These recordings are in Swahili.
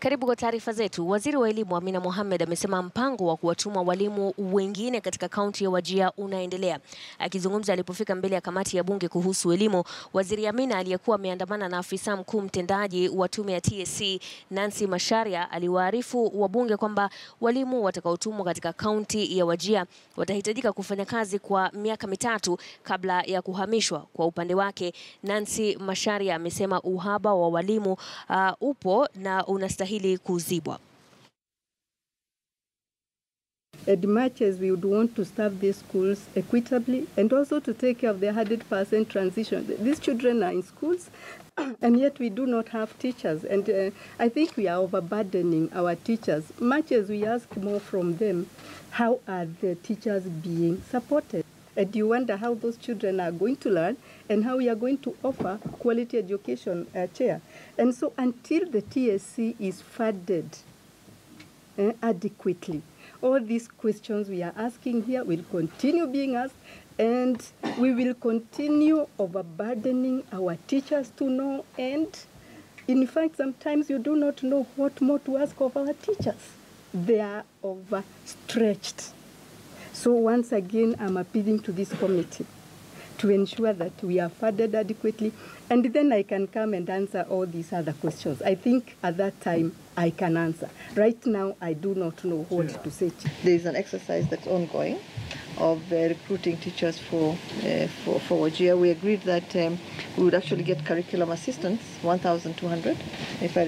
Karibu kwa taarifa zetu. Waziri wa Elimu Amina Mohamed amesema mpango wa kuwatuma walimu wengine katika kaunti ya Wajir unaendelea. Akizungumza alipofika mbele ya kamati ya bunge kuhusu elimu, Waziri Amina aliyekuwa ameandamana na afisa mkuu mtendaji wa tume ya TSC Macharia aliwaarifu wabunge kwamba walimu watakaotumwa katika kaunti ya Wajir watahitajika kufanya kazi kwa miaka mitatu kabla ya kuhamishwa. Kwa upande wake, Macharia amesema uhaba wa walimu upo na unastahili kuzibwa. As much as we would want to staff these schools equitably and also to take care of the 100% transition, these children are in schools and yet we do not have teachers, and I think we are overburdening our teachers. Much as we ask more from them, how are the teachers being supported? And you wonder how those children are going to learn and how we are going to offer quality education chair. And so until the TSC is funded adequately, all these questions we are asking here will continue being asked, and we will continue overburdening our teachers to no end. In fact, sometimes you do not know what more to ask of our teachers. They are overstretched. So once again, I'm appealing to this committee to ensure that we are funded adequately, and then I can come and answer all these other questions. I think at that time I can answer. Right now, I do not know what to say. There is an exercise that's ongoing of recruiting teachers for Wajir. We agreed that we would actually get curriculum assistants, 1,200, if I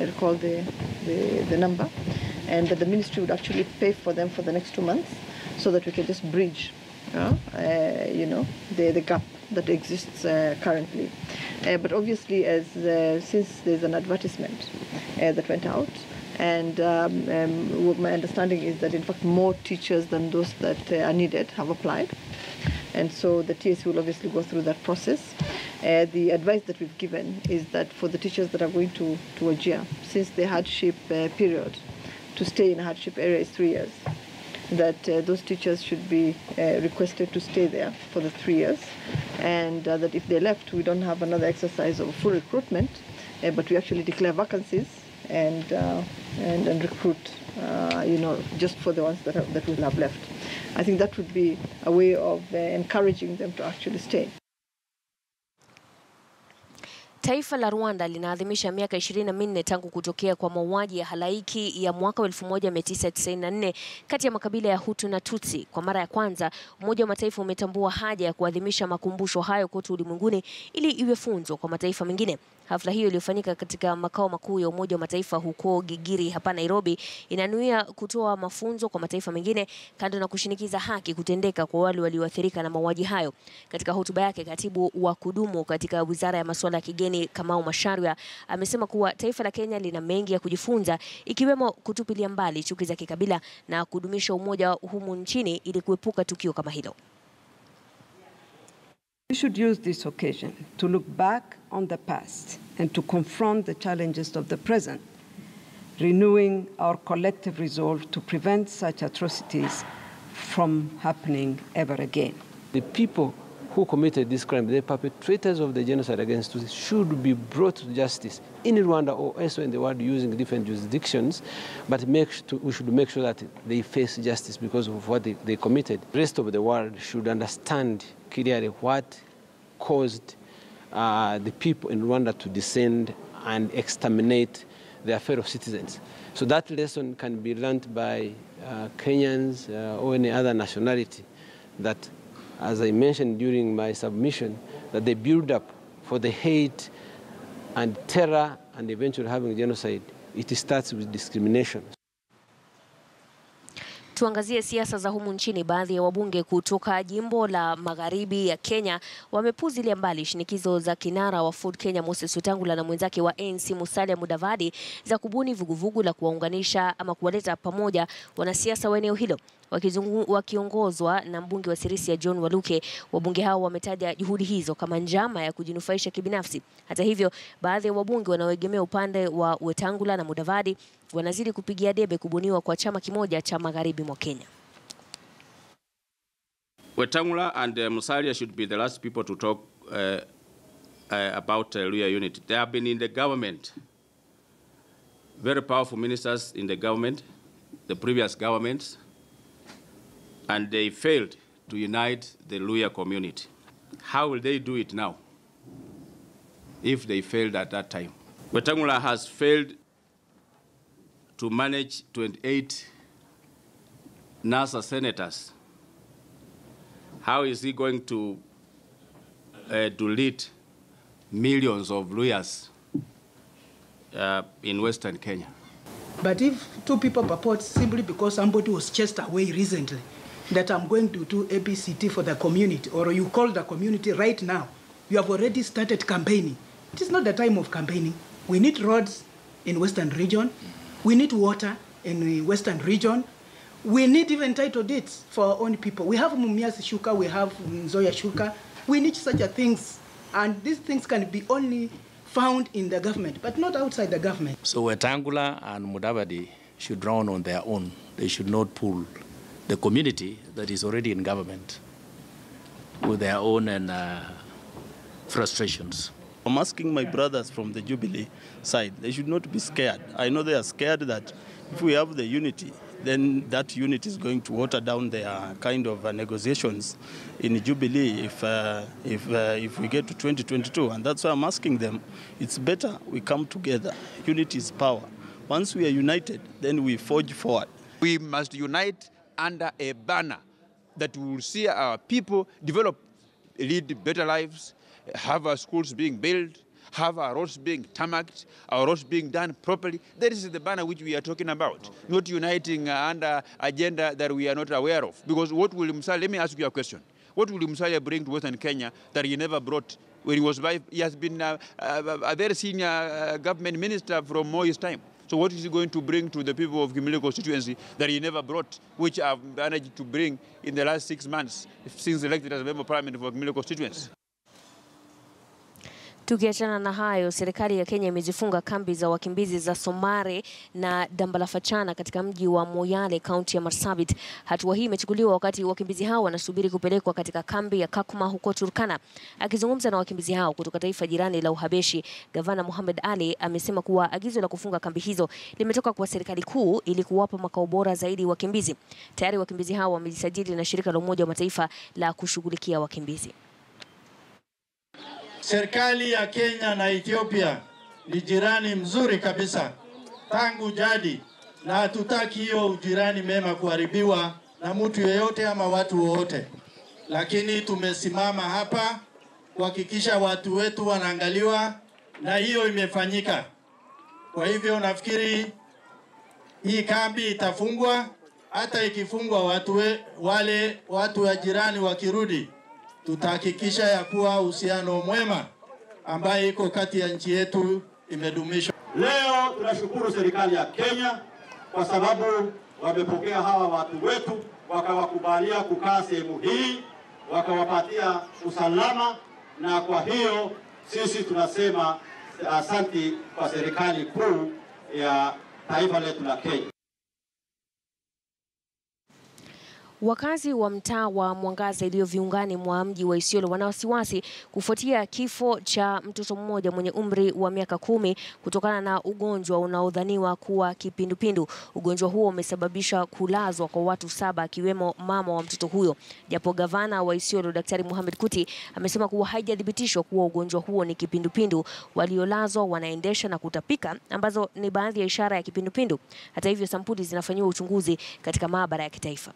recall the number, and that the ministry would actually pay for them for the next 2 months, so that we can just bridge, the gap that exists currently. But obviously, since there's an advertisement that went out, and my understanding is that in fact more teachers than those that are needed have applied, and so the TSC will obviously go through that process. The advice that we've given is that for the teachers that are going to Wajir, since the hardship period to stay in a hardship area is 3 years, that those teachers should be requested to stay there for the 3 years, and that if they left, we don't have another exercise of full recruitment, but we actually declare vacancies and recruit, just for the ones that will have left. I think that would be a way of encouraging them to actually stay. Taifa la Rwanda linaadhimisha miaka 24 tangu kutokea kwa mauaji ya halaiki ya mwaka 1994 kati ya makabila ya Hutu na Tutsi. Kwa mara ya kwanza, Umoja wa Mataifa umetambua haja ya kuadhimisha makumbusho hayo kote ulimwenguni ili iwe funzo kwa mataifa mengine. Hafla hiyo iliyofanyika katika makao makuu ya Umoja wa Mataifa huko Gigiri hapa Nairobi inanuia kutoa mafunzo kwa mataifa mengine, kando na kushinikiza haki kutendeka kwa wale walioathirika na mauaji hayo. Katika hotuba yake, katibu wa kudumu katika Wizara ya Masuala ya Kigeni Macharia amesema kuwa taifa la Kenya lina mengi ya kujifunza, ikiwemo kutupilia mbali chuki za kikabila na kudumisha umoja humu nchini ili kuepuka tukio kama hilo. We should use this occasion to look back on the past and to confront the challenges of the present, renewing our collective resolve to prevent such atrocities from happening ever again. The people who committed this crime, the perpetrators of the genocide against Tutsis, should be brought to justice in Rwanda or elsewhere in the world using different jurisdictions, but we should make sure that they face justice because of what they committed. The rest of the world should understand clearly what caused the people in Rwanda to descend and exterminate their fellow citizens. So that lesson can be learned by Kenyans or any other nationality, that, as I mentioned during my submission, that the build-up for the hate and terror and eventually having genocide, it starts with discrimination. Tuangazie siasa za humu nchini. Baadhi ya wabunge kutoka jimbo la magharibi ya Kenya wamepuzilia mbali shinikizo za kinara wa Ford Kenya Moses Wetangula na mwenzake wa ANC Musalia Mudavadi za kubuni vuguvugu la kuwaunganisha ama kuwaleta pamoja wanasiasa wa eneo hilo. Wakiongozwa na mbunge wa Sirisia John Waluke, wabunge hao wametaja juhudi hizo kama njama ya kujinufaisha kibinafsi. Hata hivyo, baadhi ya wabunge wanaoegemea upande wa Wetangula na Mudavadi wanazidi kupigia debe kubuniwa kwa chama kimoja cha magharibi mwa Kenya. Wetangula and Musalia should be the last people to talk about Luhya unity. They have been in the government very powerful ministers in the government, the previous governments, and they failed to unite the Luhya community. How will they do it now if they failed at that time? Wetangula has failed to manage 28 NASA senators. How is he going to lead millions of Luhyas in Western Kenya? But if two people purport simply because somebody was chased away recently that I'm going to do ABCT for the community, or you call the community right now, you have already started campaigning. It is not the time of campaigning. We need roads in Western region. We need water in the Western region. We need even title deeds for our own people. We have Mumias Shuka, we have Nzoia Shuka. We need such a things. And these things can be only found in the government, but not outside the government. So Wetangula and Mudavadi should run on their own. They should not pull the community that is already in government with their own frustrations. I'm asking my brothers from the Jubilee side, they should not be scared. I know they are scared that if we have the unity, then that unity is going to water down their kind of negotiations in Jubilee if we get to 2022. And that's why I'm asking them, it's better we come together. Unity is power. Once we are united, then we forge forward. We must unite under a banner that will see our people develop, lead better lives, have our schools being built, have our roads being tarmacked, our roads being done properly. That is the banner which we are talking about, not uniting under agenda that we are not aware of. Because what will Musalia, let me ask you a question. What will Musalia bring to Western Kenya that he never brought when he was by? He has been a very senior government minister from Moi's time. So what is he going to bring to the people of Kimilili constituency that he never brought, which I've managed to bring in the last 6 months since elected as a member of parliament for Kimilili constituency? Tukiachana na hayo, serikali ya Kenya imezifunga kambi za wakimbizi za Somare na Dambalafachana katika mji wa Moyale, kaunti ya Marsabit. Hatua hii imechukuliwa wakati wakimbizi hao wanasubiri kupelekwa katika kambi ya Kakuma huko Turkana. Akizungumza na wakimbizi hao kutoka taifa jirani la Uhabeshi, Gavana Mohamed Ali amesema kuwa agizo la kufunga kambi hizo limetoka kwa serikali kuu ili kuwapa makao bora zaidi wakimbizi. Tayari wakimbizi hao wamejisajili na shirika la Umoja wa Mataifa la kushughulikia wakimbizi. Serikali ya Kenya na Ethiopia ni jirani mzuri kabisa tangu jadi, na hatutaki hiyo ujirani mema kuharibiwa na mtu yeyote ama watu wote. Lakini tumesimama hapa kuhakikisha watu wetu wanaangaliwa, na hiyo imefanyika. Kwa hivyo nafikiri hii kambi itafungwa. Hata ikifungwa, wale watu wa jirani wakirudi, tutahakikisha ya kuwa uhusiano mwema ambaye iko kati ya nchi yetu imedumishwa. Leo tunashukuru serikali ya Kenya kwa sababu wamepokea hawa watu wetu, wakawakubalia kukaa sehemu hii, wakawapatia usalama, na kwa hiyo sisi tunasema asante kwa serikali kuu ya taifa letu la Kenya. Wakazi wa mtaa wa Mwangaza iliyo viungani mwa mji wa Isiolo wana wasiwasi kufuatia kifo cha mtoto mmoja mwenye umri wa miaka 10 kutokana na ugonjwa unaodhaniwa kuwa kipindupindu. Ugonjwa huo umesababisha kulazwa kwa watu 7 akiwemo mama wa mtoto huyo. Japo gavana wa Isiolo Daktari Mohamed Kuti amesema kuwa haijathibitishwa kuwa ugonjwa huo ni kipindupindu, waliolazwa wanaendesha na kutapika ambazo ni baadhi ya ishara ya kipindupindu. Hata hivyo sampuli zinafanywa uchunguzi katika maabara ya kitaifa.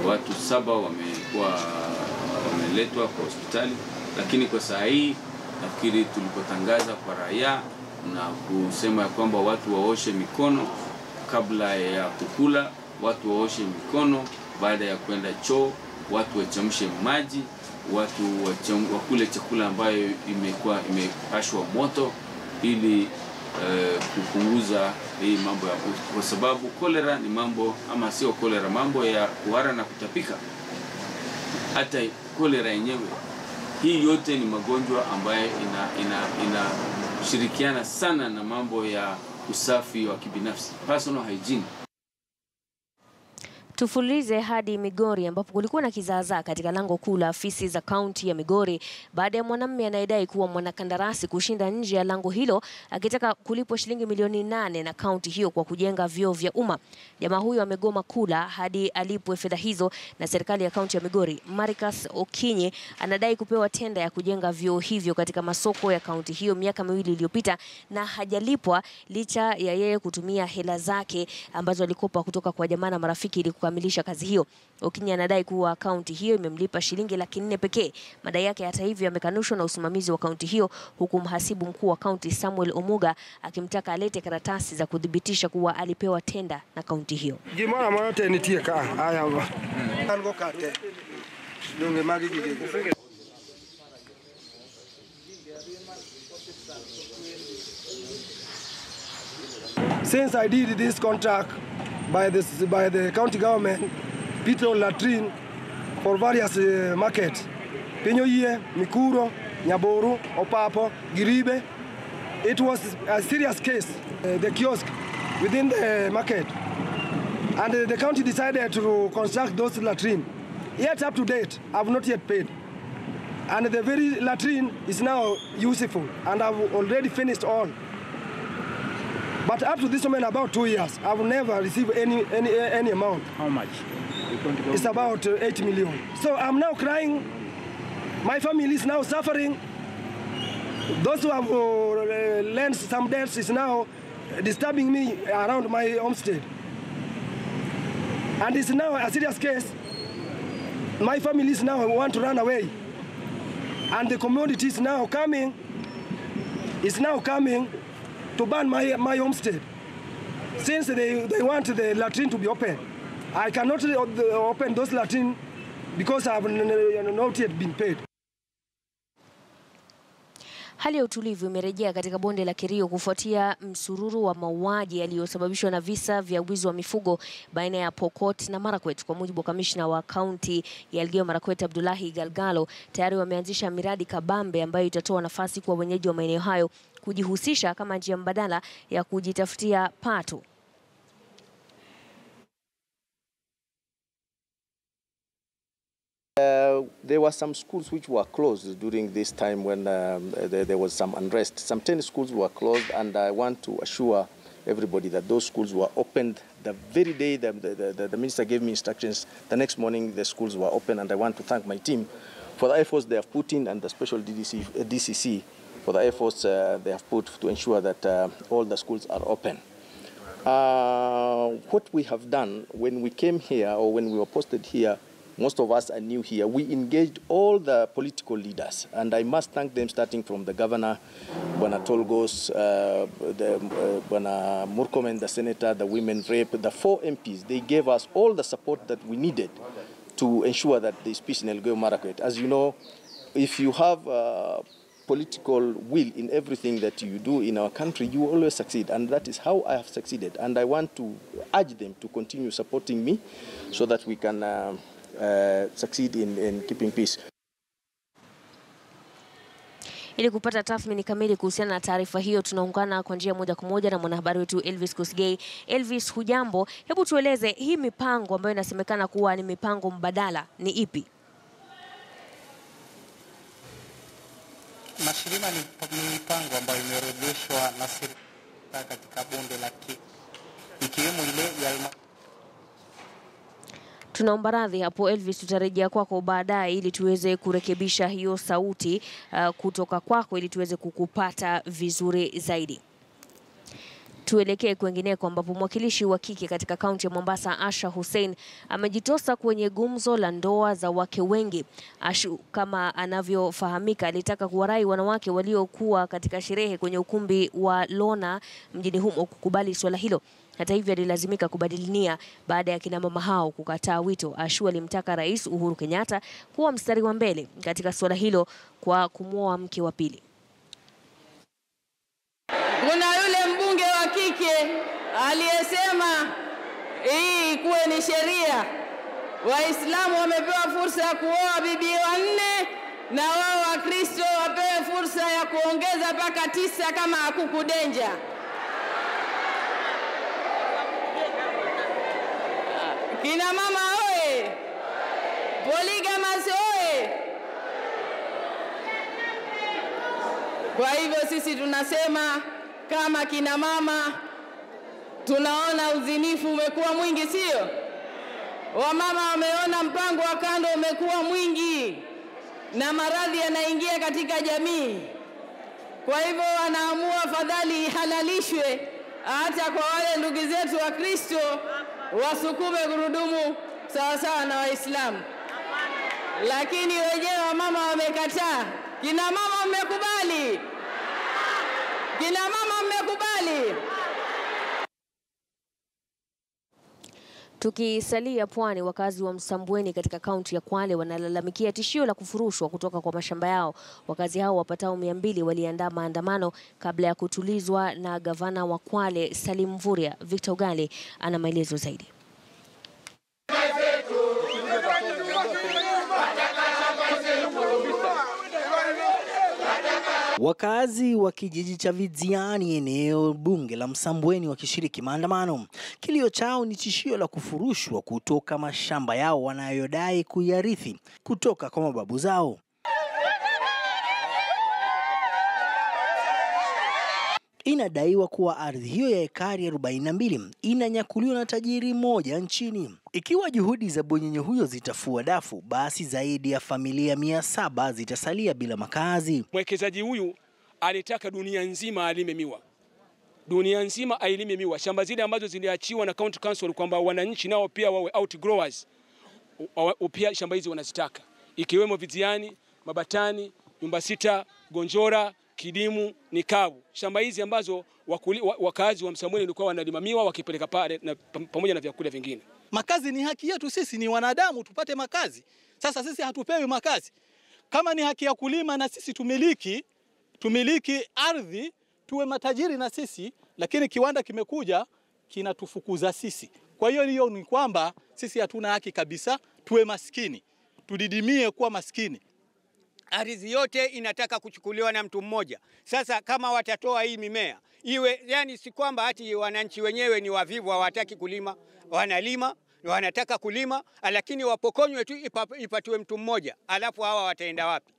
Watu 7 wameletwa kwa hospitali, lakini kwa saa hii nafikiri tulipotangaza kwa raia na kusema kwamba watu waoshe mikono kabla ya kukula, watu waoshe mikono baada ya kwenda choo, watu wachemshe maji, watu wakule chakula ambayo imepashwa moto ili kupunguza hii mambo ya, kwa sababu kolera ni mambo, ama sio kolera, mambo ya kuhara na kutapika. Hata kolera yenyewe, hii yote ni magonjwa ambayo kushirikiana sana na mambo ya usafi wa kibinafsi, personal hygiene. Tufulize hadi Migori ambapo kulikuwa na kizaazaa katika lango kuu la afisi za kaunti ya Migori baada ya mwanamume anayedai kuwa mwanakandarasi kushinda nje ya lango hilo akitaka kulipwa shilingi milioni 8 na kaunti hiyo kwa kujenga vyoo vya umma. Jamaa huyo amegoma kula hadi alipwe fedha hizo na serikali ya kaunti ya Migori. Marikas Okinye anadai kupewa tenda ya kujenga vyoo hivyo katika masoko ya kaunti hiyo miaka 2 iliyopita na hajalipwa licha ya yeye kutumia hela zake ambazo alikopa kutoka kwa jamaa na marafiki ili kukamilisha kazi hiyo. Okinye anadai kuwa kaunti hiyo imemlipa shilingi 400,000 pekee. Madai yake hata hivyo yamekanushwa na usimamizi wa kaunti hiyo, huku mhasibu mkuu wa kaunti Samuel Omuga akimtaka alete karatasi za kudhibitisha kuwa alipewa tenda na kaunti hiyo. Since I did this contract by the county government, Petrol latrine for various markets, Pinyoye, Mikuro, Nyaboru, Opapo, Giribe. It was a serious case, the kiosk within the market. And the county decided to construct those latrine. Yet up to date, I have not yet paid. And the very latrine is now useful, and I've already finished all. But up to this moment, about 2 years, I've never received any amount. How much? It's about 8 million. So I'm now crying. My family is now suffering. Those who have lent some debts is now disturbing me around my homestead. And it's now a serious case. My family is now want to run away. And the community is now coming to ban my homestead. Since they want the latrine to be open. I cannot open those latrine because I have not yet been paid. Hali ya utulivu imerejea katika bonde la Kerio kufuatia msururu wa mauaji yaliyosababishwa na visa vya wizi wa mifugo baina ya Pokot na Marakwet. Kwa mujibu wa kamishna wa kaunti ya Elgeyo Marakwet Abdullahi Galgalo, tayari wameanzisha miradi kabambe ambayo itatoa nafasi kwa wenyeji wa maeneo hayo kujihusisha kama njia mbadala ya kujitafutia pato. There were some schools which were closed during this time when there was some unrest. Some 10 schools were closed, and I want to assure everybody that those schools were opened the very day the minister gave me instructions. The next morning the schools were open, and I want to thank my team for the efforts they have put in, and the special DCC for the efforts they have put to ensure that all the schools are open. What we have done when we came here, or when we were posted here, most of us are new here. We engaged all the political leaders, and I must thank them, starting from the governor, Bwana Tolgos, Bwana Murkomen, the senator, the women rep, the 4 MPs. They gave us all the support that we needed to ensure that there's peace in Elgeyo Marakwet. As you know, if you have political will in everything that you do in our country, you always succeed, and that is how I have succeeded. And I want to urge them to continue supporting me so that we can succeed in keeping peace. Ili kupata tathmini kamili kuhusiana na taarifa hiyo, tunaungana kwa njia moja kwa moja na mwanahabari wetu Elvis Kosgei. Elvis, hujambo? Hebu tueleze hii mipango ambayo inasemekana kuwa ni mipango mbadala ni ipi? Mashirima ni mipango ambayo imeorodheshwa na serikali katika bunge la ikiwemo ile ya Tunaomba radhi hapo Elvis, tutarejea kwako baadaye ili tuweze kurekebisha hiyo sauti kutoka kwako ili tuweze kukupata vizuri zaidi. Tuelekee kwengineko ambapo mwakilishi wa kike katika kaunti ya Mombasa Asha Hussein amejitosa kwenye gumzo la ndoa za wake wengi. Ashu, kama anavyofahamika, alitaka kuwarai wanawake waliokuwa katika sherehe kwenye ukumbi wa Lona mjini humo kukubali swala hilo. Hata hivyo alilazimika kubadili nia baada ya kina mama hao kukataa wito. Ashu alimtaka Rais Uhuru Kenyatta kuwa mstari wa mbele katika swala hilo kwa kumwoa mke wa pili. Kuna yule mbunge wa kike aliyesema hii kuwe ni sheria, Waislamu wamepewa fursa ya kuoa bibi wanne na wao Wakristo wapewe fursa fursa ya kuongeza mpaka 9 kama hakukudenja. Kina mama oye! Polygamous oye! Kwa hivyo sisi tunasema kama kina mama tunaona uzinifu umekuwa mwingi, sio? Wamama wameona mpango wa kando umekuwa mwingi na maradhi yanaingia katika jamii. Kwa hivyo wanaamua fadhali halalishwe hata kwa wale ndugu zetu wa Kristo wasukume gurudumu sawa sawa na Waislamu. Lakini wenyewe wamama wamekataa. Kina mama mmekubali? Kina mama mmekubali? Tukisalia pwani, wakazi wa Msambweni katika kaunti ya Kwale wanalalamikia tishio la kufurushwa kutoka kwa mashamba yao. Wakazi hao wapatao 200 waliandaa maandamano kabla ya kutulizwa na gavana wa Kwale Salim Mvurya. Victor Gali ana maelezo zaidi. Wakazi wa kijiji cha Vidziani eneo bunge la Msambweni wakishiriki maandamano. Kilio chao ni tishio la kufurushwa kutoka mashamba yao wanayodai kuyarithi kutoka kwa mababu zao. Inadaiwa kuwa ardhi hiyo ya ekari 42 inanyakuliwa na tajiri mmoja nchini. Ikiwa juhudi za bwenyenye huyo zitafua dafu, basi zaidi ya familia 700 zitasalia bila makazi. Mwekezaji huyu alitaka dunia nzima alime miwa. Dunia nzima ailime miwa. Shamba zile ambazo ziliachiwa na county council kwamba wananchi nao pia wawe outgrowers, pia shamba hizi wanazitaka. Ikiwemo Vidziani, Mabatani, Nyumba Sita, Gonjora, Kidimu, Nikavu. Shamba hizi ambazo wakazi wa Msambweni walikuwa wanalima miwa wakipeleka pale na pamoja na vyakula vingine. Makazi ni haki yetu, sisi ni wanadamu, tupate makazi. Sasa sisi hatupewi makazi. Kama ni haki ya kulima na sisi tumiliki ardhi, tuwe matajiri na sisi, lakini kiwanda kimekuja kinatufukuza sisi. Kwa hiyo ni kwamba sisi hatuna haki kabisa, tuwe maskini. Tudidimie kuwa maskini. Ardhi yote inataka kuchukuliwa na mtu mmoja. Sasa kama watatoa hii mimea, iwe yani si kwamba ati wananchi wenyewe ni wavivu hawataki kulima, wanalima, wanataka kulima, lakini wapokonywe tu ipatiwe mtu mmoja, alafu hawa wataenda wapi?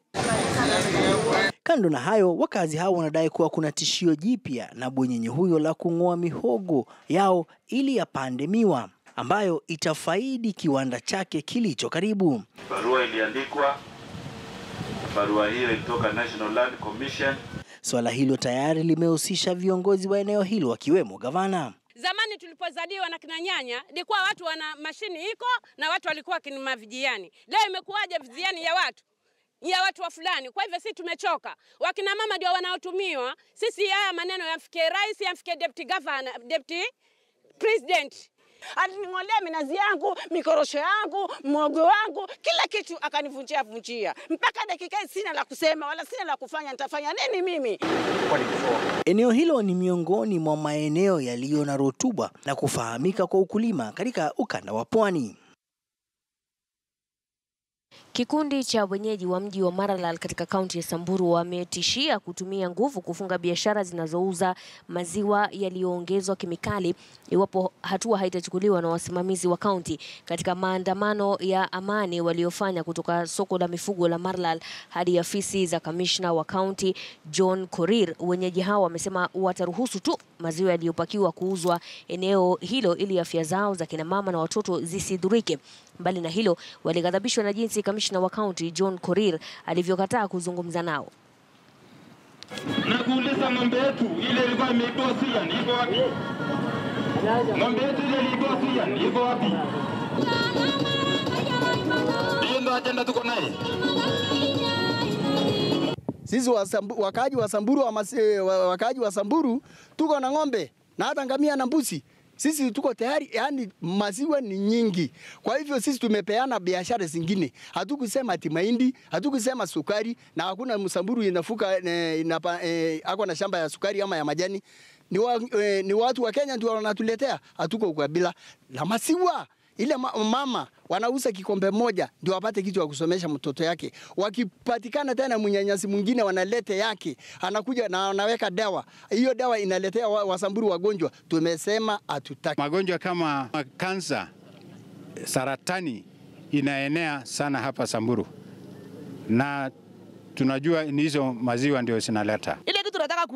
Kando na hayo, wakazi hao wanadai kuwa kuna tishio jipya na bwenyenye huyo la kung'oa mihogo yao ili yapande miwa ambayo itafaidi kiwanda chake kilicho karibu. Barua iliandikwa. Barua hiyo ilitoka National Land Commission. Swala hilo tayari limehusisha viongozi wa eneo hilo wakiwemo gavana. Zamani tulipozaliwa na kina nyanya, ilikuwa watu wana mashini iko na watu walikuwa kinima vijiani. Leo imekuwaje vijiani ya watu wa fulani? Kwa hivyo sisi tumechoka. Wakina mama ndio wanaotumiwa. Sisi haya maneno yafike rais, yafike deputy governor, deputy president. Alining'olea minazi yangu, mikorosho yangu, mwogo wangu, kila kitu akanivunjia. Mpaka dakika hii sina la kusema wala sina la kufanya, nitafanya nini mimi? Eneo hilo ni miongoni mwa maeneo yaliyo na rutuba na kufahamika kwa ukulima katika ukanda wa pwani. Kikundi cha wenyeji wa mji wa Maralal katika kaunti ya Samburu wametishia kutumia nguvu kufunga biashara zinazouza maziwa yaliyoongezwa kemikali iwapo hatua haitachukuliwa na wasimamizi wa kaunti. Katika maandamano ya amani waliofanya kutoka soko la mifugo la Maralal hadi afisi za kamishna wa kaunti John Korir, wenyeji hao wamesema wataruhusu tu maziwa yaliyopakiwa kuuzwa eneo hilo ili afya zao za kina mama na watoto zisidhurike. Mbali na hilo, walighadhabishwa na jinsi kamishna wa kaunti John Korir alivyokataa kuzungumza nao. Na kuuliza ng'ombe yetu ile ilikuwa imeibiwa Suyan iko wapi? Ng'ombe yetu ile ilikuwa Suyan iko wapi? Hiyo ndio ajenda tuko naye. Sisi wakaaji wa Samburu tuko na ng'ombe na hata ngamia na mbuzi. Sisi tuko tayari, yani maziwa ni nyingi. Kwa hivyo sisi tumepeana biashara zingine. Hatukusema ati mahindi, hatukusema sukari, na hakuna Msamburu inafuka ako na shamba ya sukari ama ya majani. Ni watu wa Kenya ndio wanatuletea, hatuko ukabila. Na maziwa Ile mama wanauza kikombe moja ndio wapate kitu ya kusomesha mtoto yake. Wakipatikana tena mnyanyasi mwingine wanalete yake, anakuja na anaweka dawa. Hiyo dawa inaletea Wasamburu wagonjwa. Tumesema hatutaki. Magonjwa kama kansa, saratani inaenea sana hapa Samburu. Na tunajua ni hizo maziwa ndio zinaleta. Ile kitu tunataka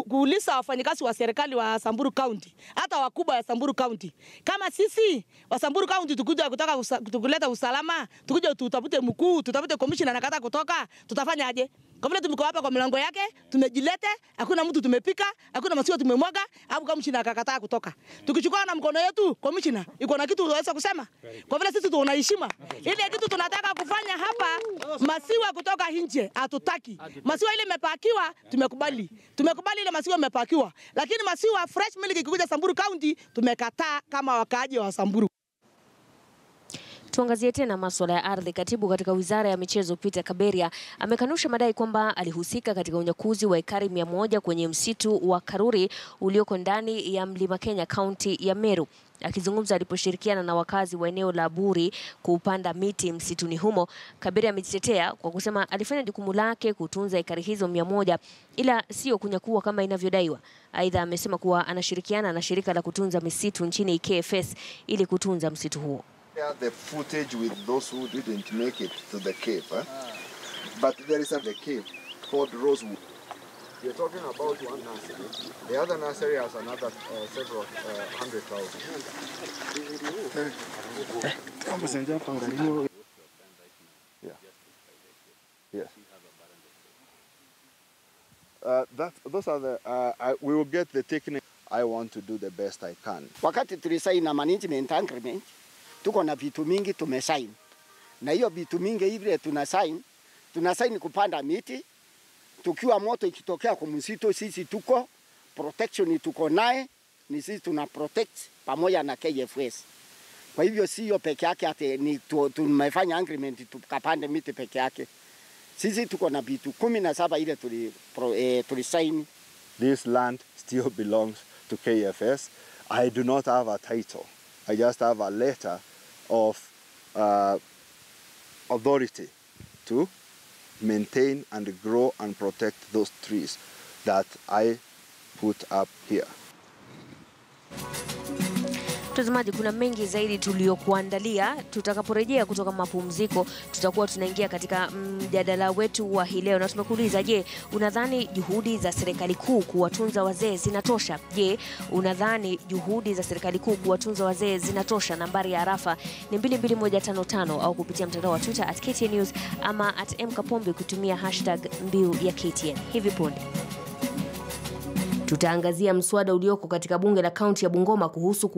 kuuliza wafanyikazi wa serikali wa Samburu County, hata wakubwa ya Samburu County. Kama sisi wa Samburu County tukuja kutaka kuleta usalama, tukuja tutafute mkuu, tutafute commissioner anakata kutoka, tutafanya aje? Kwa vile tumeko hapa kwa milango yake, tumejilete, hakuna mtu tumepika, hakuna maziwa tumemwaga, au commissioner akakataa kutoka. Tukichukua na mkono yetu, commissioner, iko na kitu unaweza kusema? Kwa vile sisi tuna heshima. Ile kitu tunataka kufanya hapa, maziwa kutoka nje hatutaki. Maziwa ile imepakiwa, tumekubali. Tumekubali ile maziwa imepakiwa. Lakini maziwa fresh milk ikikuja Samburu County, tumekataa kama wakaaji wa Samburu. Tuangazie tena masuala ya ardhi. Katibu katika Wizara ya Michezo Peter Kaberia amekanusha madai kwamba alihusika katika unyakuzi wa ekari 100 kwenye msitu wa Karuri ulioko ndani ya Mlima Kenya, kaunti ya Meru. Akizungumza aliposhirikiana na wakazi wa eneo la Buri kupanda miti msituni humo, Kaberia amejitetea kwa kusema alifanya jukumu lake kutunza ekari hizo 100 ila sio kunyakua kama inavyodaiwa. Aidha amesema kuwa anashirikiana na shirika la kutunza misitu nchini KFS ili kutunza msitu huo. The footage with those who didn't make it to the cave, but there is a cave called Rosewood. You're talking about one nursery. The other nursery has another several 100,000. Yeah. Those are the. We will get the technique. I want to do the best I can. Wakati tulisaini na management agreement, tuko na vitu mingi tumesaini. Na hiyo vitu mingi hivi tunasaini kupanda miti. Tukiwa moto ikitokea kwa msitu, sisi tuko protection, tuko naye, ni sisi tuna protect pamoja na KFS. Kwa hivyo sio peke yake ate ni tumefanya agreement tukapande miti peke yake. Sisi tuko na vitu 17 ile tulisaini. This land still belongs to KFS. I do not have a title. I just have a letter of authority to maintain and grow and protect those trees that I put up here. Mtazamaji, kuna mengi zaidi tuliyokuandalia. Tutakaporejea kutoka mapumziko, tutakuwa tunaingia katika mjadala wetu wa hii leo na tumekuuliza, je, unadhani juhudi za serikali kuu kuwatunza wazee zinatosha? Je, unadhani juhudi za serikali kuu kuwatunza wazee zinatosha? Nambari ya arafa ni 22155 au kupitia mtandao wa Twitter @KTN News ama @mkapombe kutumia #mbiu ya KTN. Hivi punde tutaangazia mswada ulioko katika bunge la kaunti ya Bungoma kuhusu